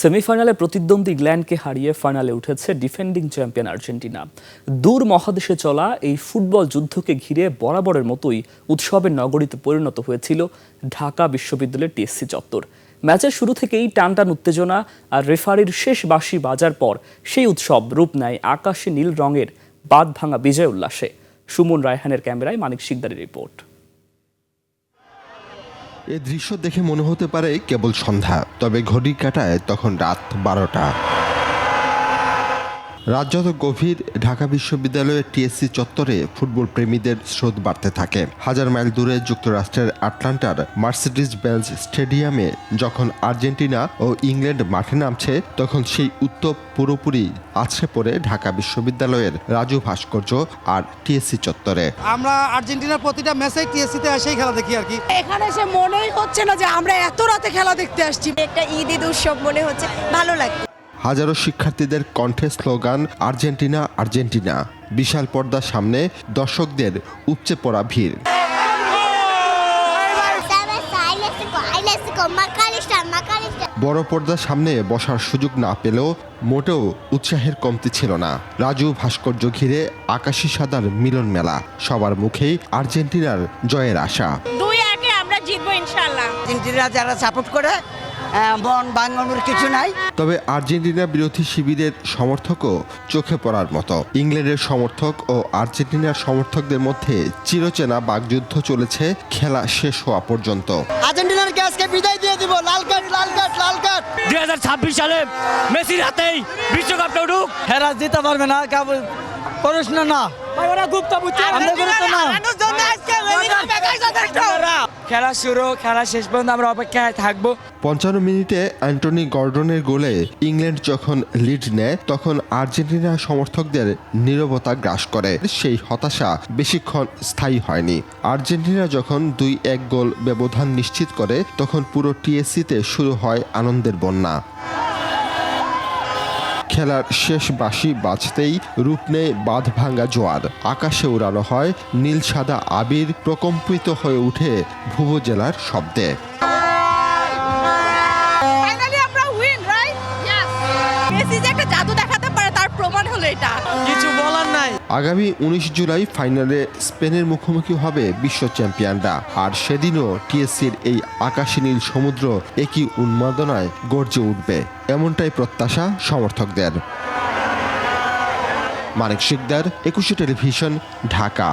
সেমিফাইনালে প্রতিদ্বন্দ্বী ইংল্যান্ডকে হারিয়ে ফাইনালে উঠেছে ডিফেন্ডিং চ্যাম্পিয়ন আর্জেন্টিনা। দূর মহাদেশে চলা এই ফুটবল যুদ্ধকে ঘিরে বরাবরের মতোই উৎসবের নগরীতে পরিণত হয়েছিল ঢাকা বিশ্ববিদ্যালয়ের টিএসসি চত্বর। ম্যাচের শুরু থেকেই টানটান উত্তেজনা আর রেফারির শেষ বাঁশি বাজার পর সেই উৎসব রূপ নেয় আকাশে নীল রঙের বাঁধ ভাঙা বিজয় উল্লাসে। সুমন রায়হানের ক্যামেরায় মানিক শিকদারের রিপোর্ট। এ দৃশ্য দেখে মনে হতে পারে কেবল সন্ধ্যা, তবে ঘড়ি কাঁটায় তখন রাত 12টা। রাত যত গভীর, ঢাকা বিশ্ববিদ্যালয়ের টিএসসি চত্বরে ফুটবল প্রেমীদের স্রোত বাড়তে থাকে। হাজার মাইল দূরে যুক্তরাষ্ট্রের আটলান্টার মার্সিডিজ বেঞ্জ স্টেডিয়ামে যখন আর্জেন্টিনা ও ইংল্যান্ড মাঠে নামছে, তখন সেই উত্তপ পুরোপুরি আছড়ে পড়ে ঢাকা বিশ্ববিদ্যালয়ের রাজু ভাস্কর্য আর টিএসসি চত্বরে। আমরা আর্জেন্টিনার প্রতিটা ম্যাচে টিএসসিতে এসেই খেলা দেখি আর কি। এখানে এসে মনেই হচ্ছে না যে আমরা এত রাতে খেলা দেখতে আসছি। একটা ঈদ উৎসব মনে হচ্ছে, ভালো লাগে। হাজারো শিক্ষার্থীদের কণ্ঠে স্লোগান আর্জেন্টিনা আর্জেন্টিনা। বিশাল পর্দার সামনে দর্শকদের উপচে পড়া ভিড়। বড় পর্দার সামনে বসার সুযোগ না পেলেও মোটেও উৎসাহের কমতি ছিল না। রাজু ভাস্কর্য ঘিরে আকাশি সাদার মিলন মেলা, সবার মুখেই আর্জেন্টিনার জয়ের আশা। 2-1 আমরা জিতবো ইনশাআল্লাহ। আর্জেন্টিনা যারা সাপোর্ট করে মন ভাঙানোর কিছু নাই। তবে আর্জেন্টিনা বিরোধী শিবিরের সমর্থকও চোখে পড়ার মতো। ইংল্যান্ডের সমর্থক ও আর্জেন্টিনার সমর্থকদের মধ্যে চিরচেনা বাগযুদ্ধ চলেছে খেলা শেষ হওয়া পর্যন্ত। আর্জেন্টিনার গ্যাসকে বিদায় দিয়ে দিব। লাল কার্ড লাল কার্ড লাল কার্ড। 2026 সালে মেসির হাতেই বিশ্বকাপটা উঠুক। হেরা জিতে পারবে না, প্রশ্ন না। খেলা শুরু, খেলা শেষ পর্যন্ত আমরা অপেক্ষায় থাকবো। 55 মিনিটে অ্যান্টনি গর্ডনের গোলে ইংল্যান্ড যখন লিড নেয়, তখন আর্জেন্টিনা সমর্থকদের নীরবতা গ্রাস করে। সেই হতাশা বেশিক্ষণ স্থায়ী হয়নি। আর্জেন্টিনা যখন 2-1 গোল ব্যবধান নিশ্চিত করে, তখন পুরো টিএসসিতে শুরু হয় আনন্দের বন্যা। খেলার শেষ বাঁশি বাজতেই রূপ নেয় বাঁধ ভাঙ্গা জোয়ার। আকাশে উড়ানো হয় নীল সাদা আবির, প্রকম্পিত হয়ে উঠে ভুবো জেলার শব্দে। জাদু দেখাতে পারে, তার প্রমাণ হলো এটা। কিছু বলার নাই। আগামী 19 জুলাই ফাইনালে স্পেনের মুখোমুখি হবে বিশ্ব চ্যাম্পিয়নরা। আর সেদিনও টিএসসির এই আকাশী নীল সমুদ্র একই উন্মাদনায় গর্জে উঠবে, এমনটাই প্রত্যাশা সমর্থকদের। মানিক শিকদার, 21 টেলিভিশন, ঢাকা।